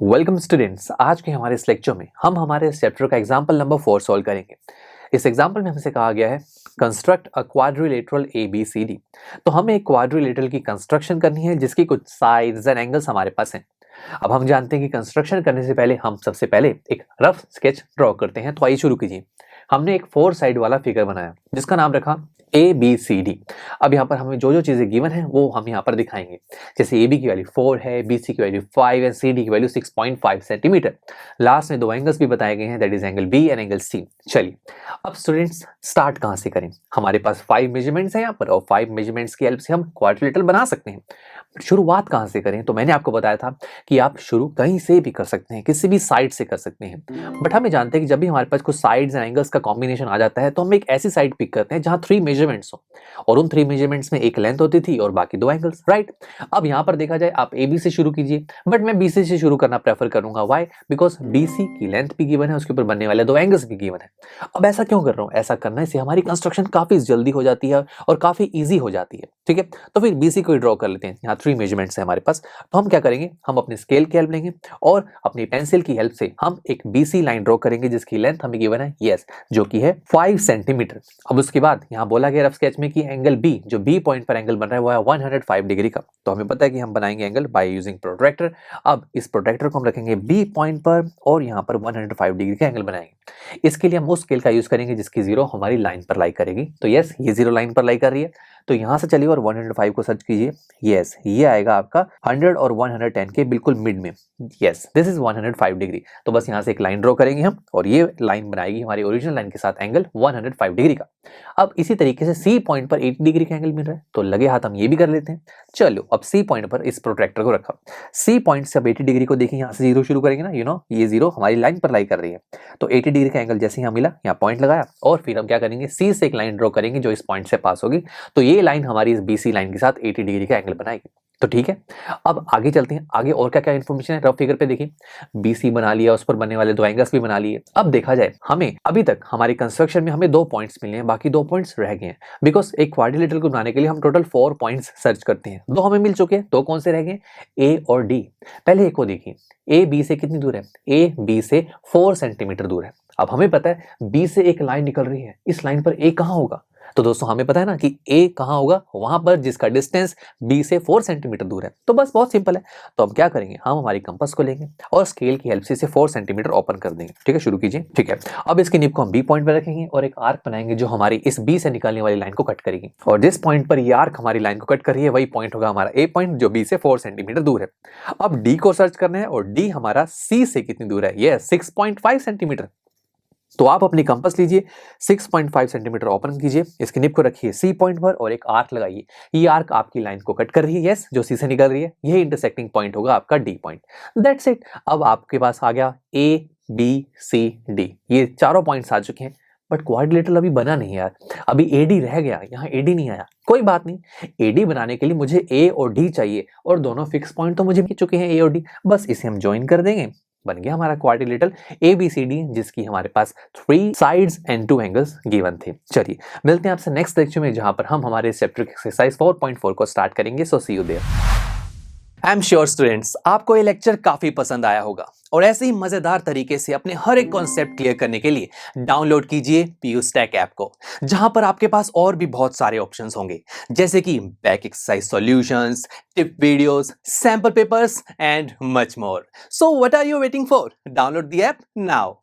Welcome students. आज के हमारे इस लेक्चर में हम हमारे इस चैप्टर का एग्जाम्पल नंबर 4 सॉल्व करेंगे। इस एग्जाम्पल में हमसे कहा गया है कंस्ट्रक्ट अ क्वाड्रिलेटरल ABCD। तो हमें एक क्वाड्रिलेटरल की कंस्ट्रक्शन करनी है जिसकी कुछ साइड्स एंड एंगल्स हमारे पास हैं। अब हम जानते हैं कि कंस्ट्रक्शन करने से पहले हम सबसे पहले एक रफ स्केच ड्रॉ करते हैं। तो आइए शुरू कीजिए। हमने एक 4 साइड वाला फिगर बनाया जिसका नाम रखा ABCD। अब यहाँ पर हमें जो जो चीजें गिवन है वो हम यहाँ पर दिखाएंगे। जैसे AB की वैल्यू 4 है, BC की वैल्यू 5 एंड CD की वैल्यू 6.5 सेंटीमीटर। लास्ट में दो एंगल्स भी बताए गए हैं, that is angle B and angle C। चलिए अब स्टूडेंट्स स्टार्ट कहाँ से करें। हमारे पास 5 मेजरमेंट्स हैं यहाँ पर और 5 मेजरमेंट्स की हेल्प से हम क्वाड्रिलेटरल बना सकते हैं। शुरुआत कहाँ से करें, तो मैंने आपको बताया था कि आप शुरू कहीं से भी कर सकते हैं, किसी भी साइड से कर सकते हैं। बट हमें जानते हैं कि जब भी हमारे पास कुछ साइड्स एंड एंगल्स का कॉम्बिनेशन आ जाता है तो हम एक ऐसी साइड पिक करते हैं जहां 3 मेजरमेंट्स हो और उन 3 मेजरमेंट्स में एक लेंथ होती थी और बाकी 2 एंगल्स, राइट। अब यहाँ पर देखा जाए आप AB से शुरू कीजिए, बट मैं BC से शुरू करना प्रेफर करूंगा। वाई? बिकॉज BC की लेंथ भी गिवन है, उसके ऊपर बनने वाले 2 एंगल्स भी गिवन है। अब ऐसा क्यों कर रहा हूँ? ऐसा करने से हमारी कंस्ट्रक्शन काफी जल्दी हो जाती है और काफी ईजी हो जाती है। ठीक है, तो फिर BC को ही ड्रॉ कर लेते हैं। यहाँ 3 मेजरमेंट्स है हमारे पास। तो हम क्या करेंगे, हम अपने स्केल की हेल्प लेंगे और अपनी पेंसिल की हेल्प से हम एक BC लाइन ड्रॉ करेंगे जिसकी लेंथ हमें गिवन है यस, जो कि है 5 सेंटीमीटर। अब उसके बाद यहाँ बोला गया रफ स्केच में कि एंगल B, जो B पॉइंट पर एंगल बन रहा है वो है 105 डिग्री का। तो हमें पता है कि हम बनाएंगे एंगल बाय यूजिंग प्रोट्रैक्टर। अब इस प्रोट्रैक्टर को हम रखेंगे B पॉइंट पर और यहाँ पर 105 डिग्री का एंगल बनाएंगे। इसके लिए हम उस स्केल का यूज करेंगे जिसकी जीरो हमारी लाइन पर लाई करेगी। तो यस, ये जीरो लाइन पर लाई कर रही है। तो यहां से चलिए और 105 को सर्च कीजिए। यस, ये आएगा आपका 100 और 110 के बिल्कुल मिड में। Yes, this is 105 degree. तो बस यहां से एक लाइन ड्रॉ करेंगे हम और ये लाइन बनाएगी हमारी ओरिजिनल लाइन के साथ एंगल 105 डिग्री का। अब इसी तरीके से C पॉइंट पर 80 डिग्री का एंगल मिल रहा है, तो लगे हाथ हम ये भी कर लेते हैं। चलो अब C पॉइंट पर इस प्रोट्रैक्टर को रखा। C पॉइंट से अब 80 डिग्री को देखिए, यहाँ से जीरो शुरू करेंगे ना, ये जीरो हमारी लाइन पर लाई कर रही है। तो 80 डिग्री का एंगल जैसे यहाँ मिला, यहाँ पॉइंट लगाया और फिर हम क्या करेंगे, C से एक लाइन ड्रॉ करेंगे जो इस पॉइंट से पास होगी। तो ये लाइन हमारी इस BC लाइन के साथ 80 डिग्री का एंगल बनाएगी। तो ठीक है, अब आगे चलते हैं। आगे और क्या क्या इन्फॉर्मेशन है रफ फिगर पे देखिए। BC बना लिया, उस पर बनने वाले 2 एंगल्स भी बना लिए। अब देखा जाए हमें अभी तक हमारी कंस्ट्रक्शन में हमें 2 पॉइंट्स मिले हैं, बाकी 2 पॉइंट्स रह गए हैं। बिकॉज एक क्वाड्रिलेटरल को बनाने के लिए हम टोटल 4 पॉइंट्स सर्च करते हैं। 2 हमें मिल चुके हैं, 2 कौन से रह गए? A और D। पहले एक को देखिए, A B से कितनी दूर है? A B से 4 सेंटीमीटर दूर है। अब हमें पता है B से एक लाइन निकल रही है, इस लाइन पर A कहाँ होगा? तो दोस्तों हमें पता है ना कि A कहाँ होगा, वहां पर जिसका डिस्टेंस B से 4 सेंटीमीटर दूर है। तो बस बहुत सिंपल है। तो हम क्या करेंगे, हम हमारी कंपास को लेंगे और स्केल की हेल्प से इसे 4 सेंटीमीटर ओपन कर देंगे। ठीक है, शुरू कीजिए। ठीक है, अब इसकी निब को हम B पॉइंट पर रखेंगे और एक आर्क बनाएंगे जो हमारी इस B से निकलने वाली लाइन को कट करेगी। और जिस पॉइंट पर ये आर्क हमारी लाइन को कट कर रही है वही पॉइंट होगा हमारा A पॉइंट जो B से 4 सेंटीमीटर दूर है। अब D को सर्च करना है और D हमारा C से कितनी दूर है? ये 6.5 सेंटीमीटर। तो आप अपनी कंपास लीजिए, 6.5 सेंटीमीटर ओपन कीजिए, इसकी निब को रखिए C पॉइंट पर और एक आर्क लगाइए। ये आर्क आपकी लाइन को कट कर रही है, यस, जो C से निकल रही है। यही इंटरसेक्टिंग पॉइंट होगा आपका D पॉइंट। That's it. अब आपके पास आ गया A B C D, ये चारों पॉइंट्स आ चुके हैं। बट क्वाड्रिलेटरल अभी बना नहीं यार, अभी AD रह गया, यहाँ AD नहीं आया। कोई बात नहीं, AD बनाने के लिए मुझे A और D चाहिए और दोनों फिक्स पॉइंट तो मुझे मिल चुके हैं A और D। बस इसे हम ज्वाइन कर देंगे, बन गया हमारा क्वाड्रिलेटरल ABCD जिसकी हमारे पास 3 साइड्स एंड 2 एंगल्स गिवन थे। चलिए मिलते हैं आपसे नेक्स्ट लेक्चर में जहां पर हम हमारे इस चैप्टर की एक्सरसाइज 4.4 को स्टार्ट करेंगे। So see you there. I am sure students आपको ये लेक्चर काफी पसंद आया होगा और ऐसे ही मजेदार तरीके से अपने हर एक कॉन्सेप्ट क्लियर करने के लिए डाउनलोड कीजिए PUSTACK ऐप को, जहां पर आपके पास और भी बहुत सारे ऑप्शंस होंगे जैसे कि back exercise solutions, tip videos, sample papers and much more. So what are you waiting for? Download the app now.